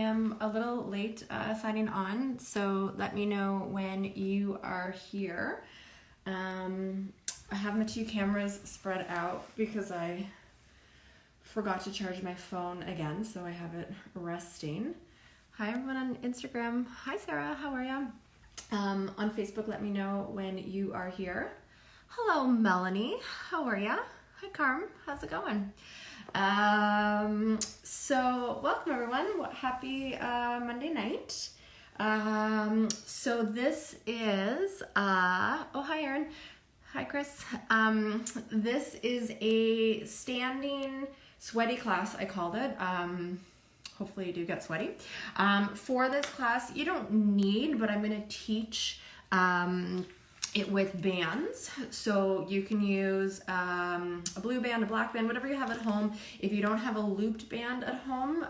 am a little late signing on, so let me know when you are here. I have my two cameras spread out because I forgot to charge my phone again, so I have it resting. Hi everyone on Instagram. Hi Sarah, how are you? On Facebook, let me know when you are here. Hello Melanie, how are ya? Hi Carm, how's it going? So welcome everyone. Happy Monday night. So this is oh hi Erin. Hi Chris. This is a standing sweaty class, I called it. Hopefully you do get sweaty. For this class, you don't need, but I'm going to teach it with bands. So you can use a blue band, a black band, whatever you have at home. If you don't have a looped band at home,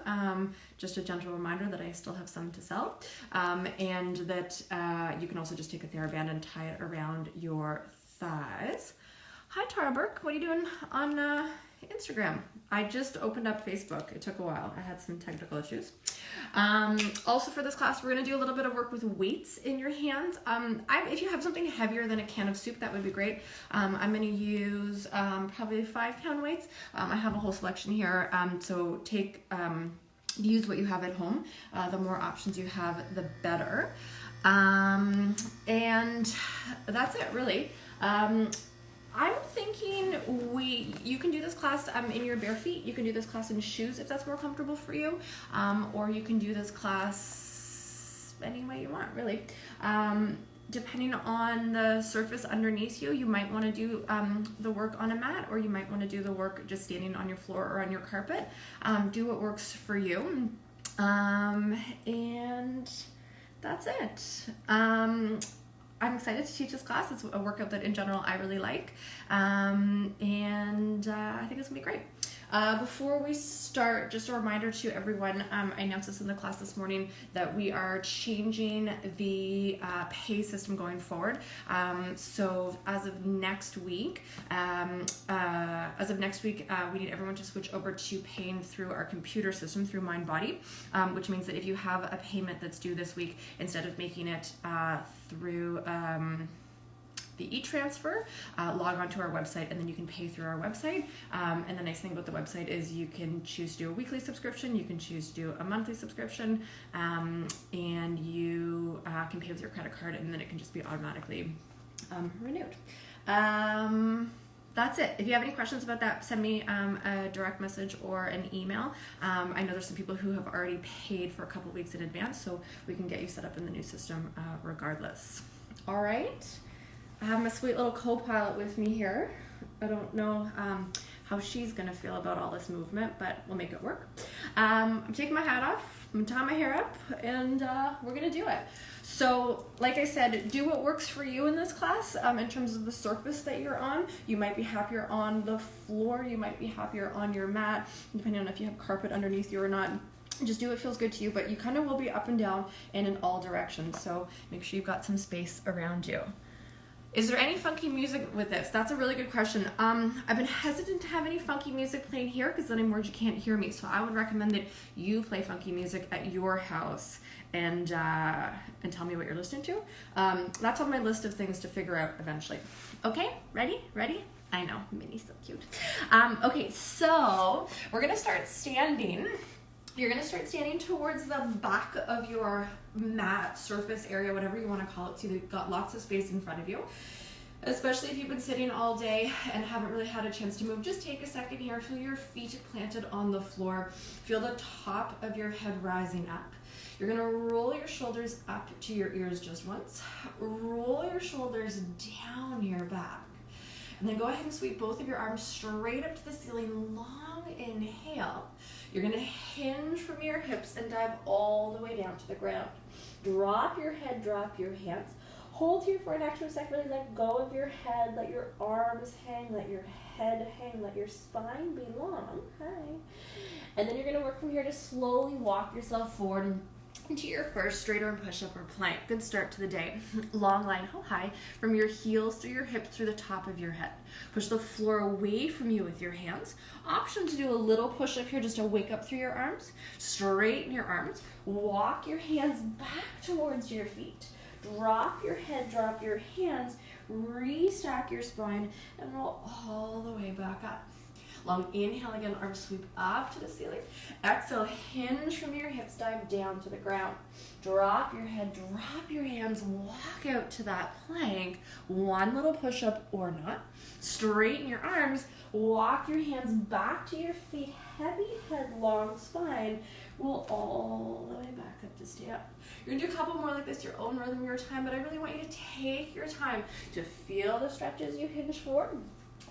just a gentle reminder that I still have some to sell. And that you can also just take a TheraBand and tie it around your thighs. Hi Tara Burke, what are you doing on Instagram? I just opened up Facebook. It took a while. I had some technical issues. Also for this class, we're going to do a little bit of work with weights in your hands. If you have something heavier than a can of soup, that would be great. I'm going to use probably 5-pound weights. I have a whole selection here. So use what you have at home. The more options you have, the better. And that's it really. I'm thinking you can do this class in your bare feet. You can do this class in shoes if that's more comfortable for you. Or you can do this class any way you want, really. Depending on the surface underneath you, you might want to do the work on a mat, or you might want to do the work just standing on your floor or on your carpet. Do what works for you. And that's it. I'm excited to teach this class. It's a workout that in general I really like, and I think it's gonna be great. Before we start, just a reminder to everyone, I announced this in the class this morning that we are changing the pay system going forward. So as of next week, we need everyone to switch over to paying through our computer system through MindBody, which means that if you have a payment that's due this week, instead of making it through the e-transfer, log on to our website and then you can pay through our website. And the nice thing about the website is you can choose to do a weekly subscription, you can choose to do a monthly subscription, and you can pay with your credit card, and then it can just be automatically renewed. That's it. If you have any questions about that, send me a direct message or an email. I know there's some people who have already paid for a couple weeks in advance, so we can get you set up in the new system regardless. All right. I have my sweet little co-pilot with me here. I don't know how she's gonna feel about all this movement, but we'll make it work. I'm taking my hat off, I'm tying my hair up, and we're gonna do it. So, like I said, do what works for you in this class in terms of the surface that you're on. You might be happier on the floor, you might be happier on your mat, depending on if you have carpet underneath you or not. Just do what feels good to you, but you kind of will be up and down and in all directions, so make sure you've got some space around you. Is there any funky music with this? That's a really good question. I've been hesitant to have any funky music playing here because then I'm worried you can't hear me. So I would recommend that you play funky music at your house and tell me what you're listening to. That's on my list of things to figure out eventually. Okay, ready? I know, Minnie's so cute. Okay, so we're gonna start standing. You're going to start standing towards the back of your mat, surface area, whatever you want to call it, so you've got lots of space in front of you. Especially if you've been sitting all day and haven't really had a chance to move, just take a second here, feel your feet planted on the floor, feel the top of your head rising up. You're going to roll your shoulders up to your ears just once, roll your shoulders down your back, and then go ahead and sweep both of your arms straight up to the ceiling. Long inhale. You're going to hinge from your hips and dive all the way down to the ground. Drop your head, drop your hands. Hold here for an extra second. Really let go of your head. Let your arms hang. Let your head hang. Let your spine be long. Hi. And then you're going to work from here to slowly walk yourself forward into your first straight arm push-up or plank. Good start to the day. Long line, how high? From your heels through your hips through the top of your head. Push the floor away from you with your hands. Option to do a little push-up here just to wake up through your arms. Straighten your arms. Walk your hands back towards your feet. Drop your head, drop your hands. Restack your spine and roll all the way back up. Long inhale again, arms sweep up to the ceiling. Exhale, hinge from your hips, dive down to the ground. Drop your head, drop your hands, walk out to that plank. One little push-up or not. Straighten your arms, walk your hands back to your feet, heavy head, long spine. Roll all the way back up to stay up. You're gonna do a couple more like this, your own rhythm, your time, but I really want you to take your time to feel the stretch as you hinge forward.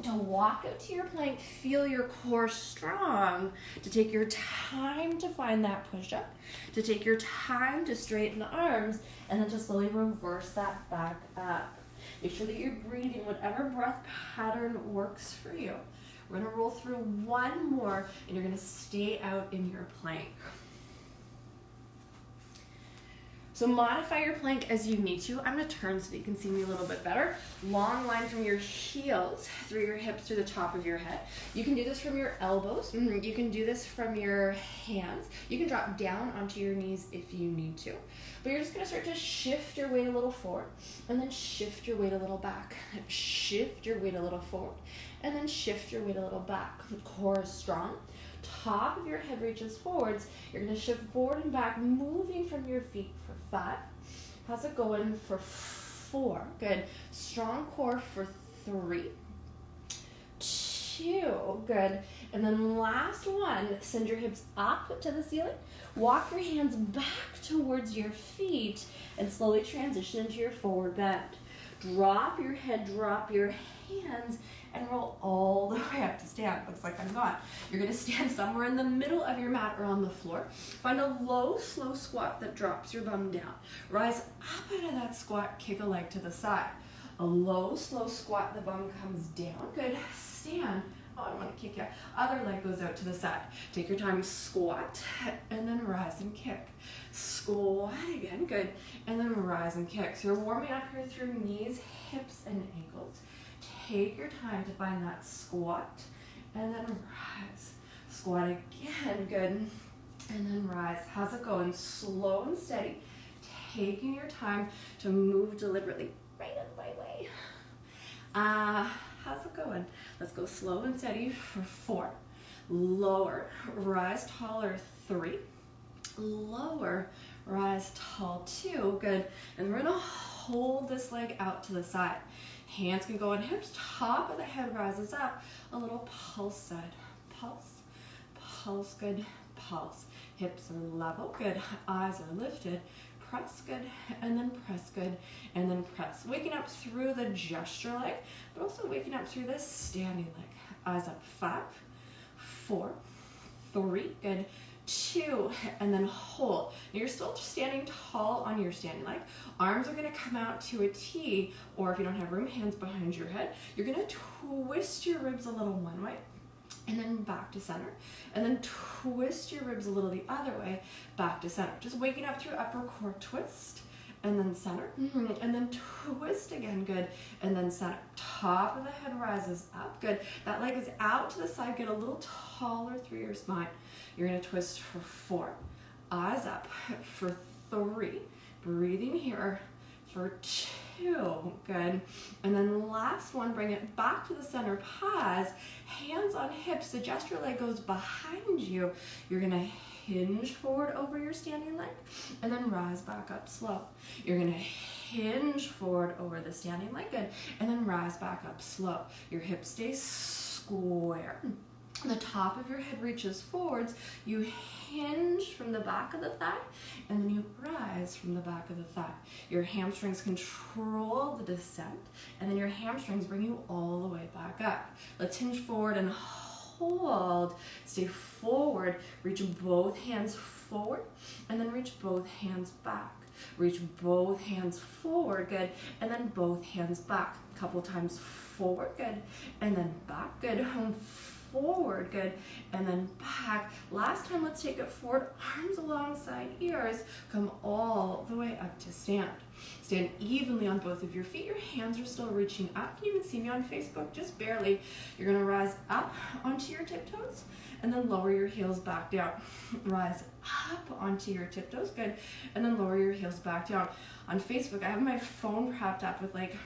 To walk out to your plank, feel your core strong, to take your time to find that push-up, to take your time to straighten the arms, and then to slowly reverse that back up. Make sure that you're breathing whatever breath pattern works for you. We're gonna roll through one more, and you're gonna stay out in your plank. So modify your plank as you need to. I'm gonna turn so that you can see me a little bit better. Long line from your heels through your hips to the top of your head. You can do this from your elbows. You can do this from your hands. You can drop down onto your knees if you need to. But you're just gonna start to shift your weight a little forward and then shift your weight a little back. Shift your weight a little forward and then shift your weight a little back. The core is strong. Top of your head reaches forwards. You're going to shift forward and back, moving from your feet for 5. How's it going for 4? Good. Strong core for 3, 2. Good. And then last one, send your hips up to the ceiling. Walk your hands back towards your feet and slowly transition into your forward bend. Drop your head, drop your hands, and roll all the way up to stand. Looks like I'm not. You're gonna stand somewhere in the middle of your mat or on the floor. Find a low, slow squat that drops your bum down. Rise up out of that squat, kick a leg to the side. A low, slow squat, the bum comes down. Good, stand. Oh, I don't wanna kick you. Other leg goes out to the side. Take your time, squat, and then rise and kick. Squat again, good, and then rise and kick. So you're warming up here through knees, hips, and ankles. Take your time to find that squat, and then rise. Squat again, good, and then rise. How's it going? Slow and steady, taking your time to move deliberately. Right out of my way. How's it going? Let's go slow and steady for 4. Lower, rise taller, 3. Lower, rise tall, 2. Good. And we're gonna hold this leg out to the side. Hands can go on hips, top of the head rises up. A little pulse side. Pulse, pulse, good, pulse. Hips are level, good. Eyes are lifted. Press, good, and then press, good, and then press. Waking up through the gesture leg, but also waking up through this standing leg. Eyes up, 5, 4, 3, good, 2, and then hold. Now you're still standing tall on your standing leg. Arms are gonna come out to a T, or if you don't have room, hands behind your head. You're gonna twist your ribs a little one way, and then back to center, and then twist your ribs a little the other way, back to center. Just waking up through upper core twist, and then center, and then twist again, good, and then center. Top of the head rises up, good. That leg is out to the side, get a little taller through your spine. You're gonna twist for 4, eyes up for 3, breathing here for 2, good. And then last one, bring it back to the center, pause, hands on hips, the gesture leg goes behind you. You're gonna hinge forward over your standing leg and then rise back up slow. You're gonna hinge forward over the standing leg, good, and then rise back up slow. Your hips stay square. The top of your head reaches forwards, you hinge from the back of the thigh, and then you rise from the back of the thigh. Your hamstrings control the descent, and then your hamstrings bring you all the way back up. Let's hinge forward and hold. Stay forward, reach both hands forward, and then reach both hands back. Reach both hands forward, good, and then both hands back. A couple times forward, good, and then back, good. forward, good, and then back. Last time, let's take it forward, arms alongside ears, come all the way up to stand. Stand evenly on both of your feet. Your hands are still reaching up. You can even see me on Facebook, just barely. You're gonna rise up onto your tiptoes and then lower your heels back down. Rise up onto your tiptoes, good, and then lower your heels back down. On Facebook, I have my phone propped up with like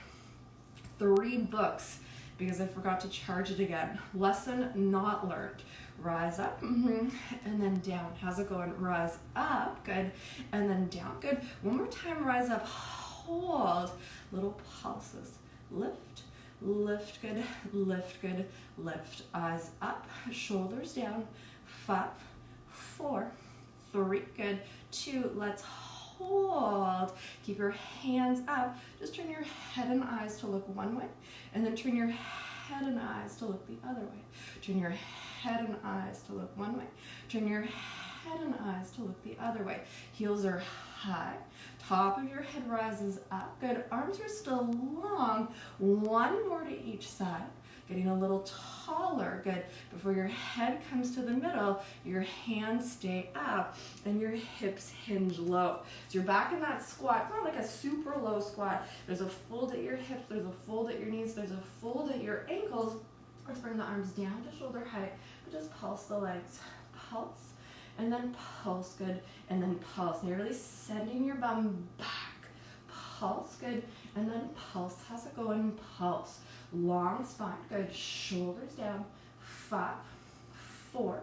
3 books because I forgot to charge it again. Lesson not learned. Rise up, and then down. How's it going? Rise up, good, and then down, good. One more time, rise up, hold, little pulses. Lift, lift, good, lift, good, lift. Eyes up, shoulders down. 5, 4, 3, good. 2, let's hold. Keep your hands up. Just turn your head and eyes to look one way, and then turn your head and eyes to look the other way. Turn your head and eyes to look one way. Turn your head and eyes to look the other way. Heels are high. Top of your head rises up. Good. Arms are still long. One more to each side. Getting a little taller. Good. Before your head comes to the middle, your hands stay up and your hips hinge low. So you're back in that squat. It's not like a super low squat. There's a fold at your hips. There's a fold at your knees. There's a fold at your ankles. Let's bring the arms down to shoulder height, but just pulse the legs. Pulse, and then pulse, good, and then pulse. Now you're really sending your bum back. Pulse, good, and then pulse. How's it going? Pulse. Long spine, good. Shoulders down. 5, 4,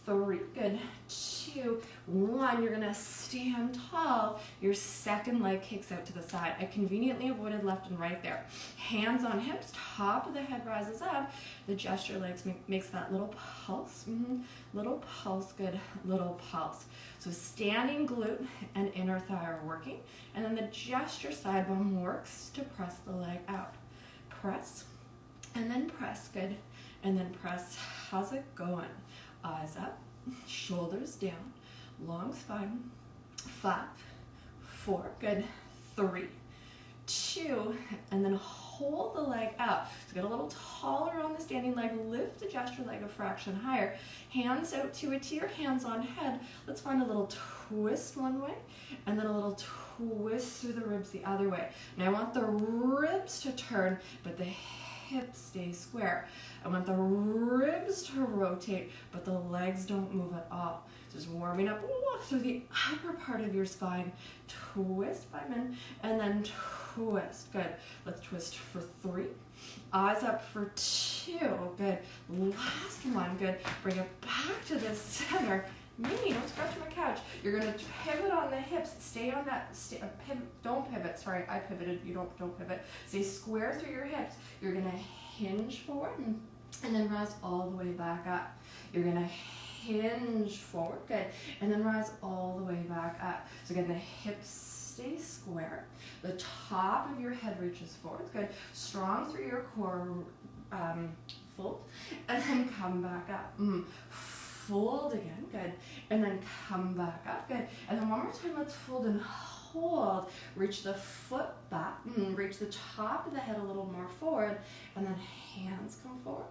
3, good. 2, 1. You're gonna stand tall. Your second leg kicks out to the side. I conveniently avoided left and right there. Hands on hips, top of the head rises up. The gesture legs makes that little pulse. Little pulse, good. Little pulse. So standing glute and inner thigh are working, and then the gesture side bum works to press the leg out. Press, and then press, good, and then press. How's it going? Eyes up, shoulders down, long spine. 5, 4, good. 3, 2, and then hold the leg out. So get a little taller on the standing leg. Lift the gesture leg a fraction higher. Hands out to a tier, hands on head. Let's find a little twist one way, and then a little twist through the ribs the other way. Now I want the ribs to turn, but the hips stay square. I want the ribs to rotate, but the legs don't move at all. Just warming up through the upper part of your spine. Twist by men, and then twist. Good. Let's twist for 3. Eyes up for 2. Good. Last one. Good. Bring it back to the center. Minnie, don't scratch my couch. You're going to pivot on the hips. Stay on that. Pivot. Don't pivot. Sorry, I pivoted. You don't pivot. Stay square through your hips. You're going to hinge forward and then rise all the way back up. You're going to hinge forward. Good. And then rise all the way back up. So again, the hips stay square. The top of your head reaches forward. Good. Strong through your core. Fold. And then come back up. Fold again, good, and then come back up, good, and then one more time, let's fold and hold. Reach the foot back, reach the top of the head a little more forward, and then hands come forward,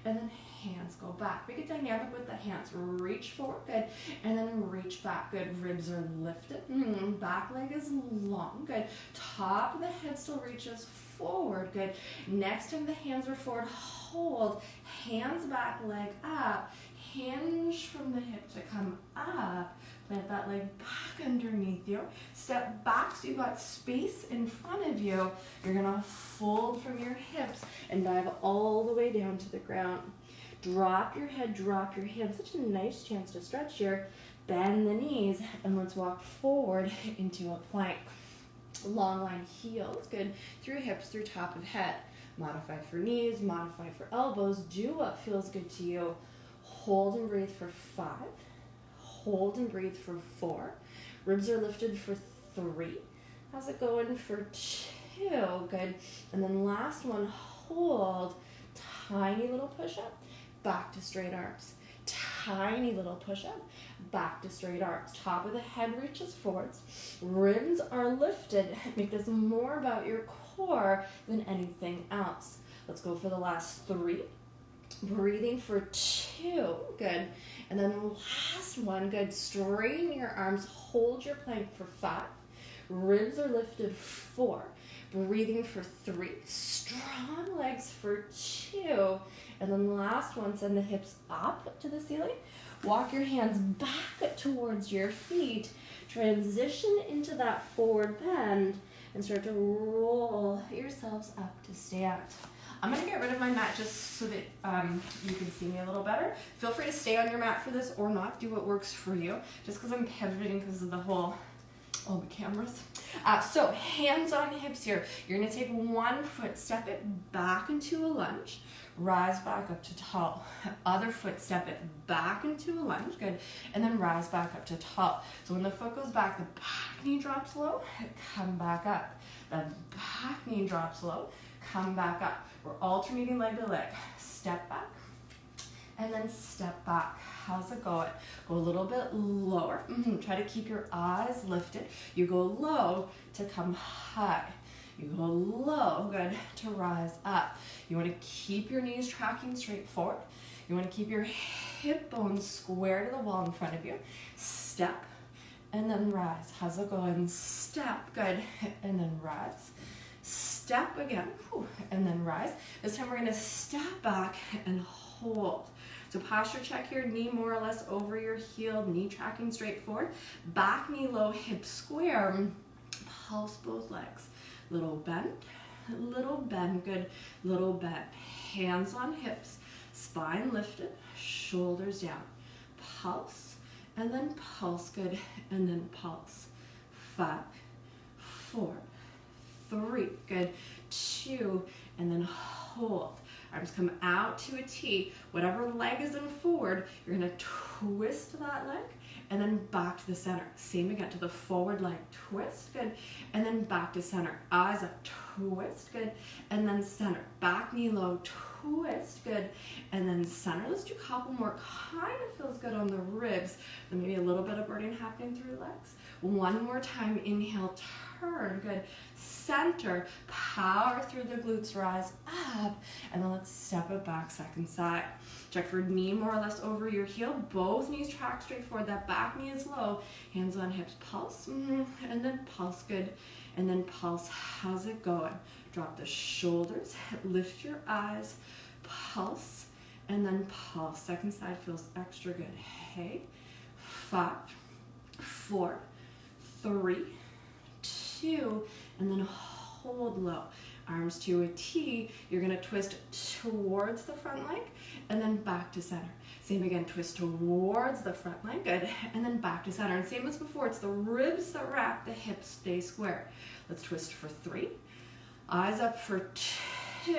and then hands go back. Make it dynamic with the hands. Reach forward, good, and then reach back, good. Ribs are lifted, back leg is long, good. Top of the head still reaches forward, good. Next time the hands are forward, hold, hands back, leg up, hinge from the hip to come up. Plant that leg back underneath you. Step back so you've got space in front of you. You're gonna fold from your hips and dive all the way down to the ground. Drop your head, drop your hands. Such a nice chance to stretch here. Bend the knees and let's walk forward into a plank. Long line heels, good. Through hips, through top of head. Modify for knees, modify for elbows. Do what feels good to you. Hold and breathe for 5. Hold and breathe for 4. Ribs are lifted for 3. How's it going for 2? Good. And then last one, hold. Tiny little push-up, back to straight arms. Tiny little push-up, back to straight arms. Top of the head reaches forwards. Ribs are lifted. Make this more about your core than anything else. Let's go for the last 3. Breathing for 2, good. And then last one, good. Straighten your arms, hold your plank for 5. Ribs are lifted, 4. Breathing for 3. Strong legs for 2. And then last one, send the hips up to the ceiling. Walk your hands back towards your feet. Transition into that forward bend and start to roll yourselves up to stand. I'm going to get rid of my mat just so that you can see me a little better. Feel free to stay on your mat for this or not. Do what works for you. Just because I'm pivoting because of all the cameras. So hands on hips here. You're going to take one foot, step it back into a lunge. Rise back up to tall. Other foot, step it back into a lunge. Good. And then rise back up to tall. So when the foot goes back, the back knee drops low. Come back up. The back knee drops low. Come back up. We're alternating leg to leg. Step back and then step back. How's it going? Go a little bit lower. Try to keep your eyes lifted. You go low to come high. You go low, good, to rise up. You want to keep your knees tracking straight forward. You want to keep your hip bones square to the wall in front of you. Step and then rise. How's it going? Step, good, and then rise. Step again, and then rise. This time we're going to step back and hold. So posture check here, knee more or less over your heel, knee tracking straight forward. Back knee low, hip square. Pulse both legs. Little bend, good, little bend. Hands on hips, spine lifted, shoulders down. Pulse, and then pulse, good, and then pulse. 5, 4, 3, good, 2, and then hold. Arms come out to a T. Whatever leg is in forward, you're gonna twist that leg and then back to the center. Same again to the forward leg, twist, good, and then back to center. Eyes up, twist, good, and then center. Back knee low, twist, good, and then center. Let's do a couple more. Kind of feels good on the ribs. Then maybe a little bit of burning happening through legs. One more time, inhale, turn, good. Center, power through the glutes, rise up, and then let's step it back, second side. Check for knee more or less over your heel. Both knees track straight forward. That back knee is low. Hands on hips, pulse, and then pulse, good, and then pulse. How's it going? Drop the shoulders, lift your eyes, pulse, and then pulse. Second side feels extra good. Hey, 5, 4, 3, 2, and then hold low. Arms to a T. You're going to twist towards the front leg and then back to center. Same again, twist towards the front leg, good, and then back to center. And same as before, it's the ribs that wrap, the hips stay square. Let's twist for 3. Eyes up for 2,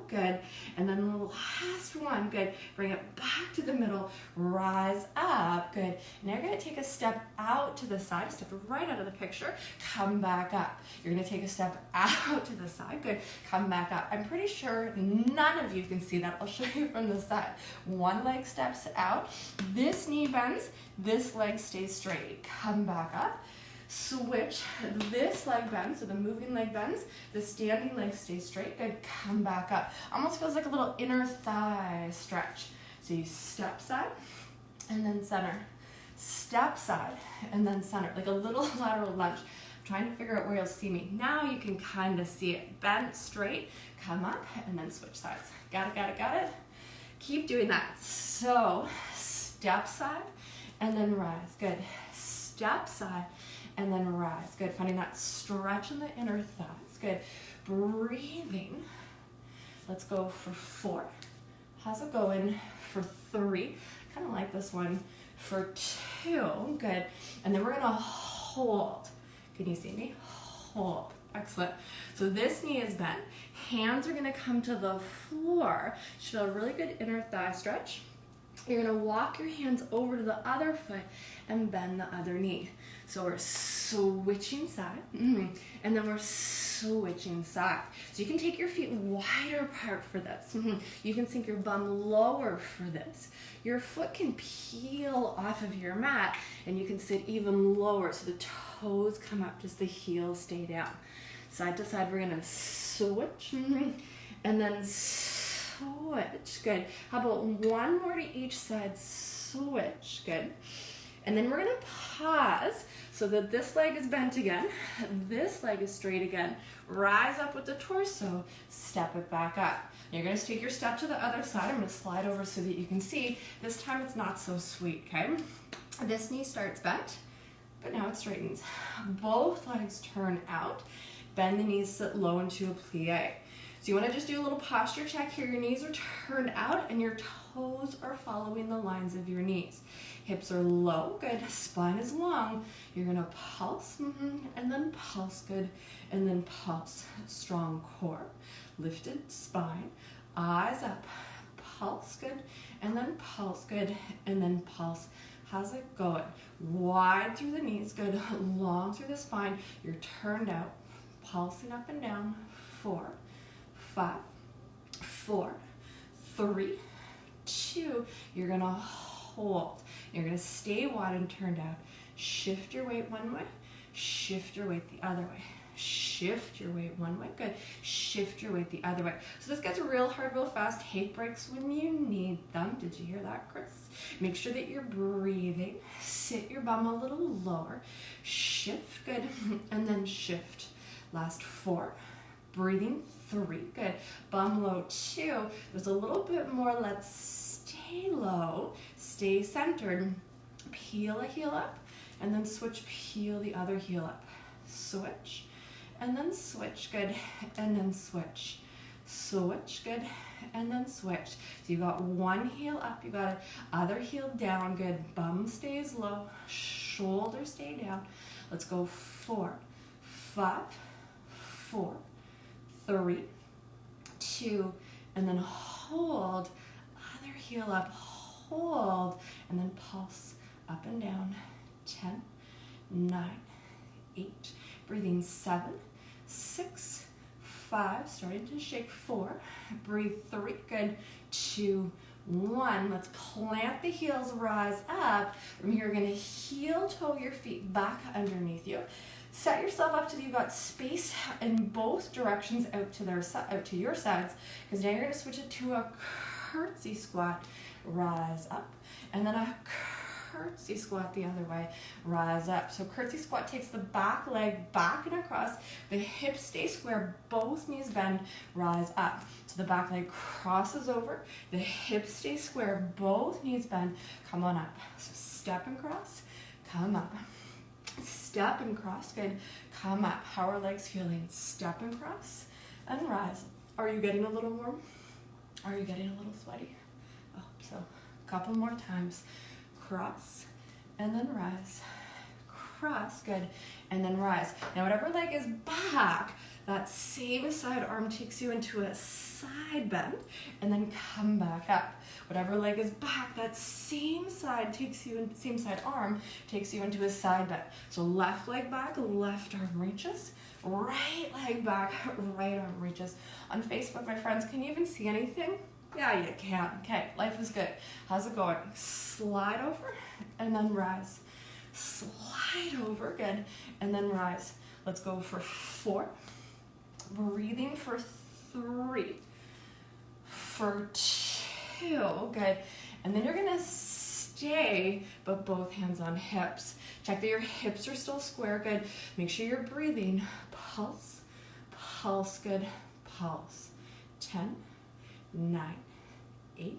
good, and then the last one, good. Bring it back to the middle, rise up, good. Now you're gonna take a step out to the side, step right out of the picture, come back up. You're gonna take a step out to the side, good, come back up. I'm pretty sure none of you can see that. I'll show you from the side. One leg steps out, this knee bends, this leg stays straight. Come back up. Switch, this leg bends, so the moving leg bends, the standing leg stays straight, good, come back up. Almost feels like a little inner thigh stretch. So you step side, and then center. Step side, and then center, like a little lateral lunge. I'm trying to figure out where you'll see me. Now you can kind of see it. Bend straight, come up, and then switch sides. Got it, got it, got it? Keep doing that. So, step side, and then rise, good. Step side, and then rise. Good. Finding that stretch in the inner thighs. Good. Breathing. Let's go for 4. How's it going for 3? Kind of like this one for 2. Good. And then we're going to hold. Can you see me? Hold. Excellent. So this knee is bent. Hands are going to come to the floor. Should feel a really good inner thigh stretch. You're going to walk your hands over to the other foot and bend the other knee. So we're switching side, and then we're switching side. So you can take your feet wider apart for this. You can sink your bum lower for this. Your foot can peel off of your mat, and you can sit even lower so the toes come up, just the heels stay down. Side to side, we're going to switch, and then switch. switch, good. How about one more to each side, switch, good. And then we're gonna pause so that this leg is bent again, this leg is straight again. Rise up with the torso, step it back up. You're gonna take your step to the other side. I'm gonna slide over so that you can see. This time it's not so sweet, okay? This knee starts bent, but now it straightens. Both legs turn out. Bend the knees, sit low into a plie. So you wanna just do a little posture check here. Your knees are turned out and your toes are following the lines of your knees. Hips are low, good. Spine is long. You're gonna pulse, and then pulse, good. And then pulse, strong core. Lifted spine, eyes up, pulse, good. And then pulse, good. And then pulse. How's it going? Wide through the knees, good. Long through the spine. You're turned out, pulsing up and down. 4, 5, 4, 3, 2. You're gonna hold. You're gonna stay wide and turned out. Shift your weight one way, shift your weight the other way. Shift your weight one way, good. Shift your weight the other way. So this gets real hard, real fast. Take breaks when you need them. Did you hear that, Chris? Make sure that you're breathing. Sit your bum a little lower. Shift, good. And then shift. Last 4. Breathing, 3, good. Bum low, 2. There's a little bit more. Let's stay low. Stay centered. Peel a heel up. And then switch, peel the other heel up. Switch. And then switch, good, and then switch. Switch, good, and then switch. So you got one heel up, you got other heel down, good. Bum stays low, shoulders stay down. Let's go 4, 5, 4, 3, 2, and then hold. Other heel up, hold, and then pulse up and down. 10, 9, 8. Breathing 7, 6, 5, starting to shake. 4, breathe 3, good. 2, 1. Let's plant the heels, rise up. From here, you're gonna heel toe your feet back underneath you. Set yourself up so that you've got space in both directions out to your sides, because now you're gonna switch it to a curtsy squat. Rise up, and then a curtsy squat the other way, rise up. So curtsy squat takes the back leg back and across, the hips stay square, both knees bend, rise up. So the back leg crosses over, the hips stay square, both knees bend, come on up. So step and cross, come up. Step and cross, good, come up. How are legs feeling? Step and cross, and rise. Are you getting a little warm? Are you getting a little sweaty? I hope so. A couple more times. Cross, and then rise. Cross, good, and then rise. Now whatever leg is back, that same side arm takes you into a side bend, and then come back up. Whatever leg is back, that same side arm takes you into a side bend. So left leg back, left arm reaches, right leg back, right arm reaches. On Facebook, my friends, can you even see anything? Yeah, you can. Okay, life is good. How's it going? Slide over and then rise. Slide over, good, and then rise. Let's go for 4. Breathing for 3. For 2, good. And then you're gonna stay, but both hands on hips. Check that your hips are still square, good. Make sure you're breathing. Pulse, pulse, good, pulse. 10, 9, 8,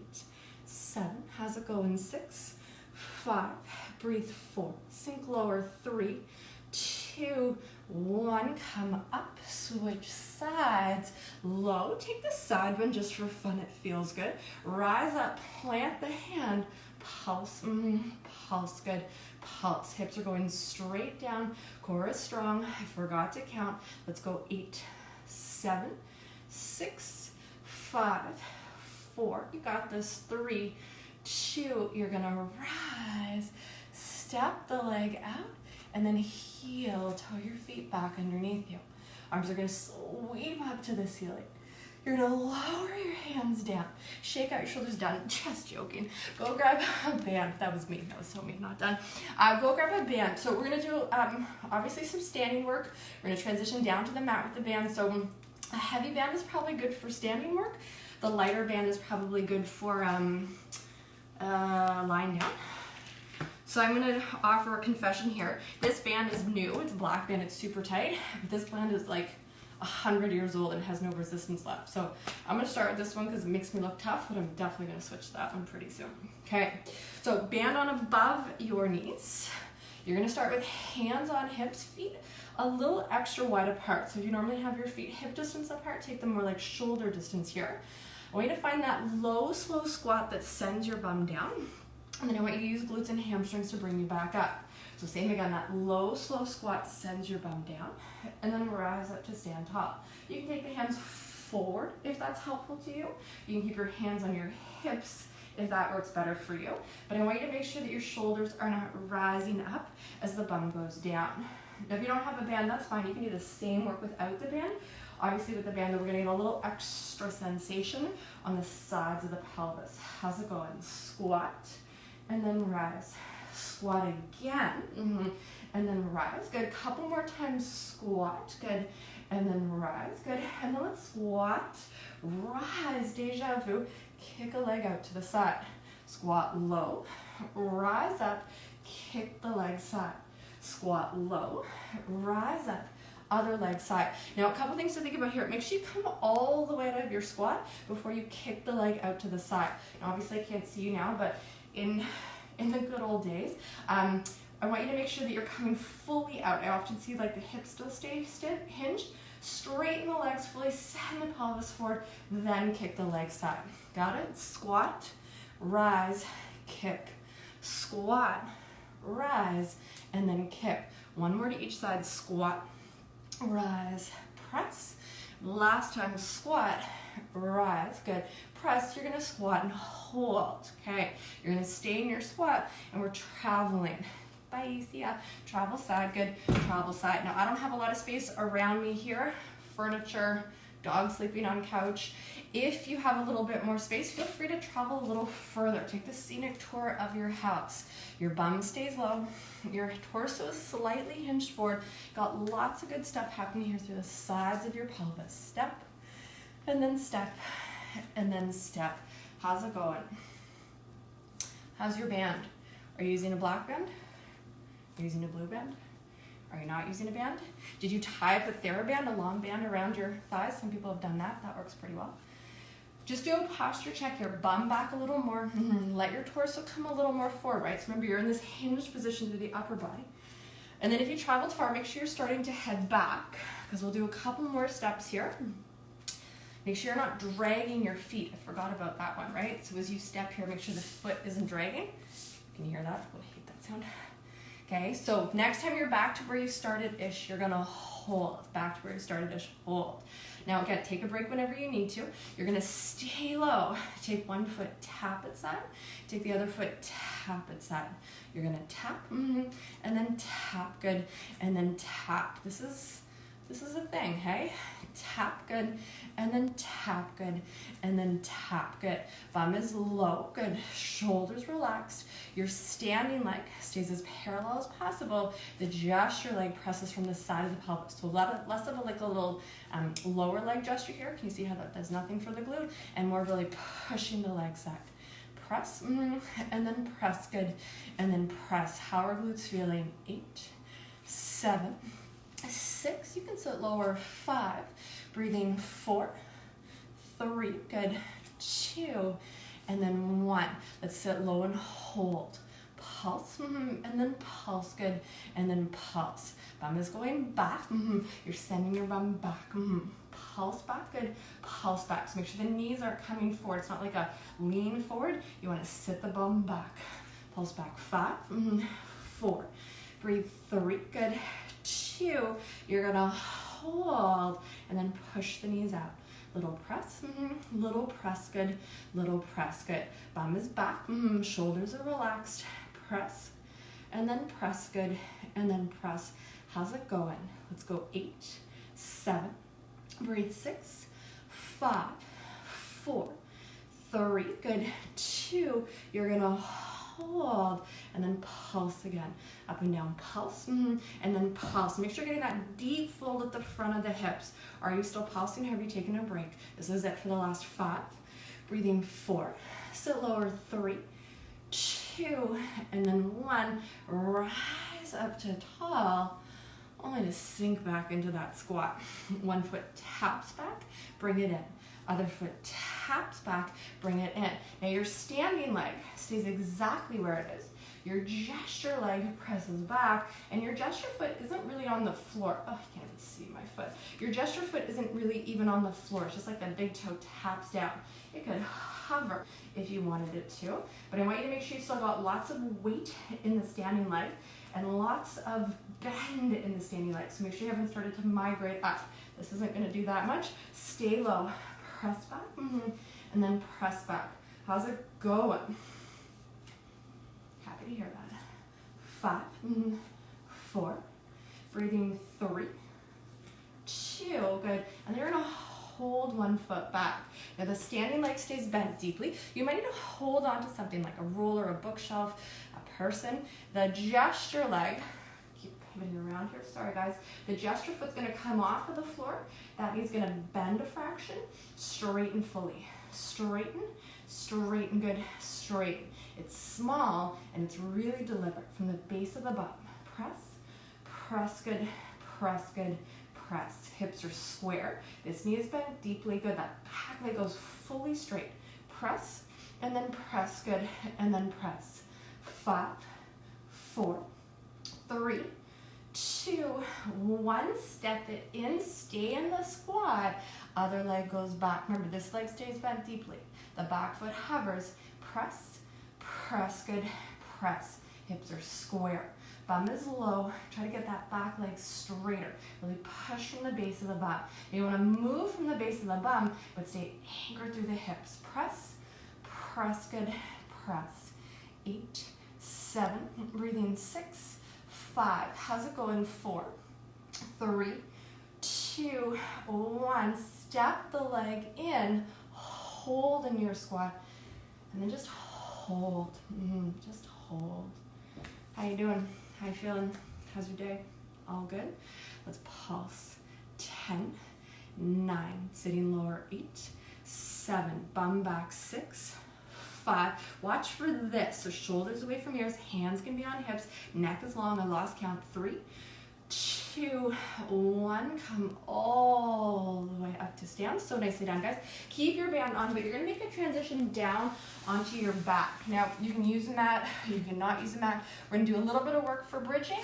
7. How's it going? 6, 5. Breathe 4. Sink lower. 3, 2, 1. Come up. Switch sides. Low. Take the side bend just for fun. It feels good. Rise up. Plant the hand. Pulse. Pulse. Good. Pulse. Hips are going straight down. Core is strong. I forgot to count. Let's go. 8, 7, 6, 5, 4. You got this. 3, 2. You're gonna rise. Step the leg out and then heel toe your feet back underneath you. Arms are gonna sweep up to the ceiling. You're gonna lower your hands down. Shake out your shoulders down. Just joking. Go grab a band. That was me. That was so me. Not done. Go grab a band. So we're gonna do obviously some standing work. We're gonna transition down to the mat with the band. So a heavy band is probably good for standing work. The lighter band is probably good for lying down. So I'm going to offer a confession here. This band is new. It's a black band. It's super tight. This band is like 100 years old and has no resistance left. So I'm going to start with this one because it makes me look tough, but I'm definitely going to switch to that one pretty soon. Okay, so band on above your knees. You're going to start with hands on hips, feet a little extra wide apart. So if you normally have your feet hip distance apart, take them more like shoulder distance here. I want you to find that low, slow squat that sends your bum down. And then I want you to use glutes and hamstrings to bring you back up. So same again, that low, slow squat sends your bum down. And then rise up to stand tall. You can take the hands forward if that's helpful to you. You can keep your hands on your hips if that works better for you. But I want you to make sure that your shoulders are not rising up as the bum goes down. Now if you don't have a band, that's fine. You can do the same work without the band. Obviously with the band, we're going to get a little extra sensation on the sides of the pelvis. How's it going? Squat. And then rise, squat again, and then rise, good, couple more times, squat, good, and then rise, good, and then let's squat, rise, deja vu, kick a leg out to the side, squat low, rise up, kick the leg side, squat low, rise up, other leg side. Now a couple things to think about here. Make sure you come all the way out of your squat before you kick the leg out to the side. Now obviously I can't see you now, but in the good old days, I want you to make sure that you're coming fully out. I often see like the hips still stay hinged. Straighten the legs fully, send the pelvis forward, then kick the leg side. Got it? Squat, rise, kick. Squat, rise, and then kick. One more to each side. Squat, rise, press. Last time, squat, rise, good. Press, you're gonna squat and hold, okay? You're gonna stay in your squat and we're traveling. Bye, see ya. Travel side, good, travel side. Now I don't have a lot of space around me here. Furniture, dog sleeping on couch. If you have a little bit more space, feel free to travel a little further. Take the scenic tour of your house. Your bum stays low, your torso is slightly hinged forward. Got lots of good stuff happening here through the sides of your pelvis. Step, and then step, and then step. How's it going? How's your band? Are you using a black band? Are you using a blue band? Are you not using a band? Did you tie up a TheraBand, a long band around your thighs? Some people have done that. That works pretty well. Just do a posture check here. Bum back a little more. Let your torso come a little more forward, right? So remember, you're in this hinged position through the upper body. And then if you traveled far, make sure you're starting to head back because we'll do a couple more steps here. Make sure you're not dragging your feet. I forgot about that one, right? So as you step here, make sure the foot isn't dragging. Can you hear that? Oh, I hate that sound. Okay, so next time you're back to where you started-ish, you're gonna hold. Back to where you started-ish, hold. Now again, take a break whenever you need to. You're gonna stay low. Take one foot, tap it side. Take the other foot, tap it side. You're gonna tap, and then tap, good, and then tap. This is a thing, hey? Tap, good, and then tap, good, and then tap, good. Bum is low, good. Shoulders relaxed. Your standing leg stays as parallel as possible. The gesture leg presses from the side of the pelvis. So less of a little lower leg gesture here. Can you see how that does nothing for the glute? And more really pushing the leg side. Press, and then press, good, and then press. How are glutes feeling? 8, 7, 6, you can sit lower, 5, breathing 4, 3, good, 2, and then 1. Let's sit low and hold. Pulse, and then pulse, good, and then pulse. Bum is going back, you're sending your bum back, pulse back, good, pulse back. So make sure the knees are coming forward. It's not like a lean forward. You want to sit the bum back. Pulse back, 5, 4, breathe 3, good, 2, you're gonna hold and then push the knees out. Little press, little press, good, little press, good. Bum is back, shoulders are relaxed. Press, and then press, good, and then press. How's it going? Let's go 8, 7, breathe 6, 5, 4, 3, good, 2, you're gonna hold, and then pulse again. Up and down, pulse, and then pulse. Make sure you're getting that deep fold at the front of the hips. Are you still pulsing? Have you taken a break? This is it for the last 5, breathing 4, sit lower 3, 2, and then 1, rise up to tall, only to sink back into that squat. One foot taps back, bring it in. Other foot taps back, bring it in. Now your standing leg stays exactly where it is. Your gesture leg presses back, and your gesture foot isn't really on the floor. Oh, I can't even see my foot. Your gesture foot isn't really even on the floor. It's just like that big toe taps down. It could hover if you wanted it to, but I want you to make sure you still got lots of weight in the standing leg and lots of bend in the standing leg. So make sure you haven't started to migrate up. This isn't going to do that much. Stay low. Press back, and then press back. How's it going? Happy to hear that. 5, 4, breathing 3, 2, good. And you're gonna hold one foot back. Now the standing leg stays bent deeply. You might need to hold on to something like a ruler, a bookshelf, a person. The gesture leg, keep pivoting around here, sorry guys. The gesture foot's gonna come off of the floor. That means gonna bend a fraction, straighten fully. Straighten, straighten, good, straighten. It's small and it's really deliberate from the base of the bum. Press, press, good, press, good, press. Hips are square. This knee is bent deeply, good. That back leg goes fully straight. Press, and then press, good, and then press. 5, 4, 3, 2, 1, step it in, stay in the squat. Other leg goes back. Remember, this leg stays bent deeply. The back foot hovers. Press, press, good, press. Hips are square. Bum is low. Try to get that back leg straighter. Really push from the base of the bum. You want to move from the base of the bum, but stay anchored through the hips. Press, press, good, press. 8, 7, breathing 6, 5. How's it going? 4, 3, 2, 1. Step the leg in, hold in your squat, and then just hold. Just hold. How you doing? How you feeling? How's your day? All good? Let's pulse. 10, 9, sitting lower 8, 7, bum back 6, 5. Watch for this. So shoulders away from ears, hands can be on hips, neck is long. I lost count. 3, 2, 1. Come all the way up to stand. So nicely done, guys. Keep your band on, but you're going to make a transition down onto your back. Now, you can use a mat. You can not use a mat. We're going to do a little bit of work for bridging,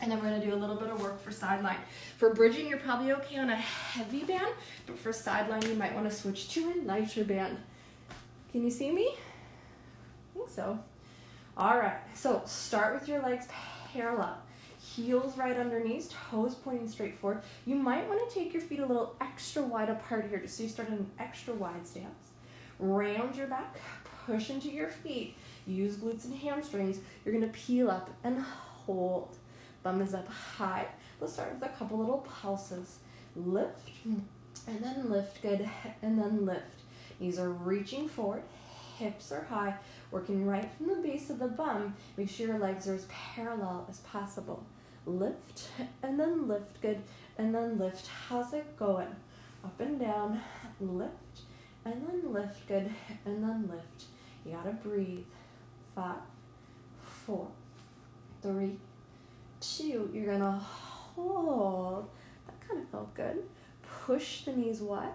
and then we're going to do a little bit of work for sideline. For bridging, you're probably okay on a heavy band, but for sideline, you might want to switch to a lighter band. Can you see me? I think so. All right. So start with your legs parallel. Heels right underneath, toes pointing straight forward. You might want to take your feet a little extra wide apart here, just so you start in an extra wide stance. Round your back, push into your feet. Use glutes and hamstrings. You're going to peel up and hold. Bum is up high. Let's start with a couple little pulses. Lift, and then lift, good, and then lift. Knees are reaching forward, hips are high, working right from the base of the bum. Make sure your legs are as parallel as possible. Lift, and then lift, good, and then lift. How's it going? Up and down, lift, and then lift, good, and then lift. You gotta breathe. 5, 4, 3, 2. You're gonna hold. That kind of felt good. Push the knees wide,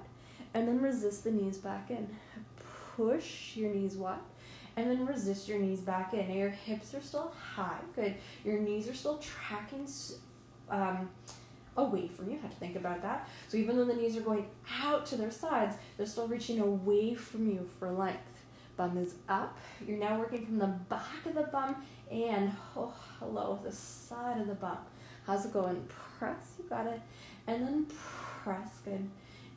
and then resist the knees back in. Push your knees wide, and then resist your knees back in. Now your hips are still high, good. Your knees are still tracking away from you. I have to think about that. So even though the knees are going out to their sides, they're still reaching away from you for length. Bum is up. You're now working from the back of the bum and the side of the bum. How's it going? Press, you got it. And then press, good.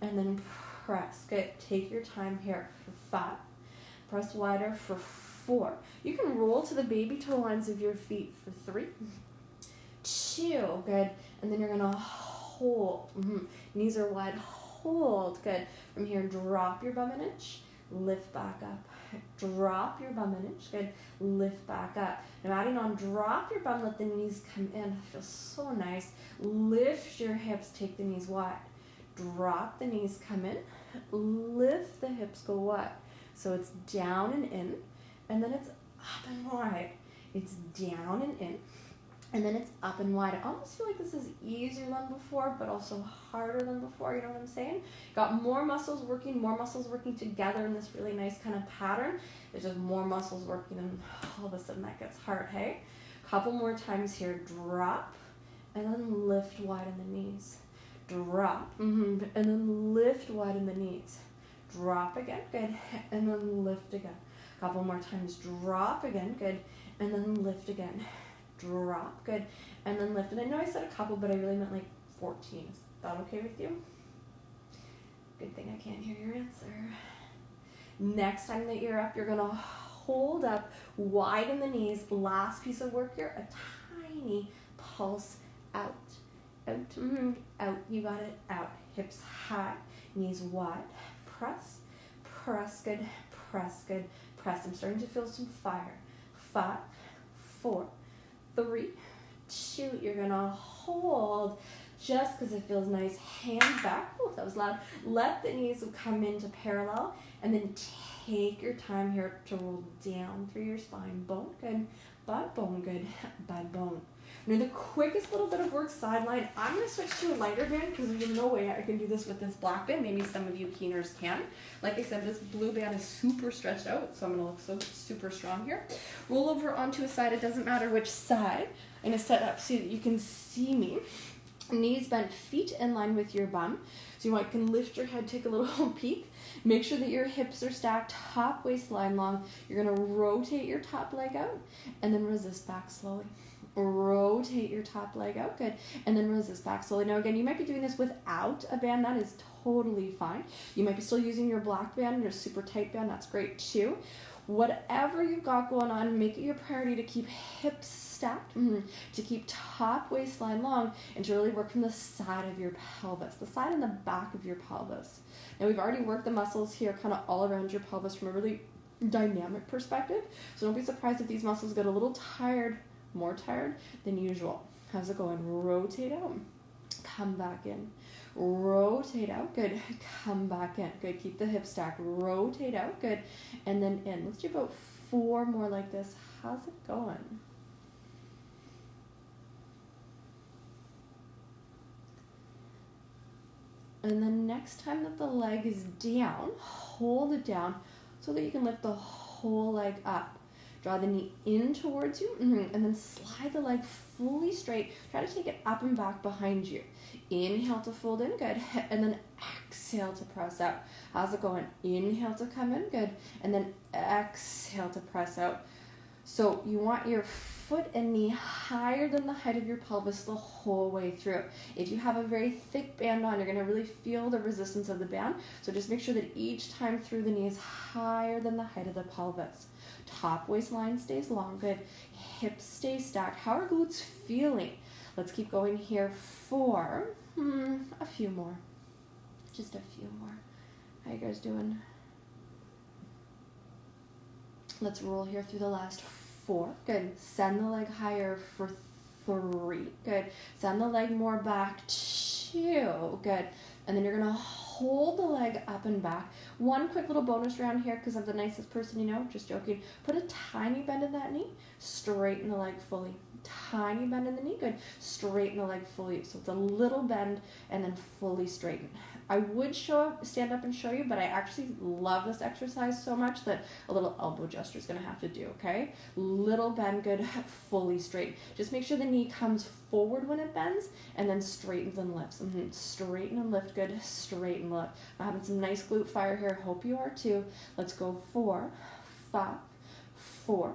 And then press, good. Take your time here for 5. Press wider for 4. You can roll to the baby toe lines of your feet for 3, 2, good. And then you're gonna hold. Knees are wide, hold, good. From here, drop your bum an inch, lift back up. Drop your bum an inch, good. Lift back up. Now adding on, drop your bum, let the knees come in. Feels so nice. Lift your hips, take the knees wide. drop the knees, come in, lift the hips, go what? So it's down and in, and then it's up and wide. It's down and in, and then it's up and wide. I almost feel like this is easier than before, but also harder than before, you know what I'm saying? Got more muscles working together in this really nice kind of pattern. There's just more muscles working, and all of a sudden that gets hard, hey? Couple more times here, drop, and then lift wide in the knees. Drop, and then lift wide in the knees. Drop again, good, and then lift again. Couple more times, drop again, good, and then lift again. Drop, good, and then lift. And I know I said a couple, but I really meant like 14. Is that okay with you? Good thing I can't hear your answer. Next time that you're up, you're gonna hold up, widen the knees. Last piece of work here, a tiny pulse out, out, out. You got it, out. Hips high, knees wide. Press, press, good, press, good, press. I'm starting to feel some fire. 5, 4, 3, 2. You're gonna hold just because it feels nice. Hands back. Oh, that was loud. Let the knees come into parallel, and then take your time here to roll down through your spine. Bone, good. Butt, bone, good. Butt, bone. Now the quickest little bit of work, sideline. I'm going to switch to a lighter band because there's no way I can do this with this black band. Maybe some of you keeners can. Like I said, this blue band is super stretched out, so I'm going to look so super strong here. Roll over onto a side. It doesn't matter which side. I'm going to set up so that you can see me. Knees bent, feet in line with your bum. So you can lift your head, take a little peek. Make sure that your hips are stacked, top waistline long. You're going to rotate your top leg out and then resist back slowly. Rotate your top leg out, good, and then resist back slowly. Now again, you might be doing this without a band. That is totally fine. You might be still using your black band or super tight band. That's great too. Whatever you've got going on, make it your priority to keep hips stacked, to keep top waistline long, and to really work from the side of your pelvis, the side and the back of your pelvis. Now we've already worked the muscles here kind of all around your pelvis from a really dynamic perspective, so don't be surprised if these muscles get a little tired, more tired than usual. How's it going? Rotate out, come back in. Rotate out, good. Come back in, good. Keep the hips stacked. Rotate out, good. And then in. Let's do about 4 more like this. How's it going? And then next time that the leg is down, hold it down so that you can lift the whole leg up. Draw the knee in towards you, and then slide the leg fully straight. Try to take it up and back behind you. Inhale to fold in, good. And then exhale to press out. How's it going? Inhale to come in, good. And then exhale to press out. So you want your foot and knee higher than the height of your pelvis the whole way through. If you have a very thick band on, you're going to really feel the resistance of the band. So just make sure that each time through the knee is higher than the height of the pelvis. Top waistline stays long, good. Hips stay stacked. How are glutes feeling? Let's keep going here. 4, a few more. Just a few more. How you guys doing? Let's roll here through the last 4. Good. Send the leg higher for 3. Good. Send the leg more back. 2. Good. And then you're going to hold the leg up and back. One quick little bonus round here because I'm the nicest person you know. Just joking. Put a tiny bend in that knee. Straighten the leg fully. Tiny bend in the knee. Good. Straighten the leg fully. So it's a little bend and then fully straighten. I would stand up and show you, but I actually love this exercise so much that a little elbow gesture is going to have to do, okay? Little bend, good, fully straight. Just make sure the knee comes forward when it bends and then straightens and lifts. Straighten and lift, good, straighten and lift. I'm having some nice glute fire here. Hope you are too. Let's go 4, 5, 4,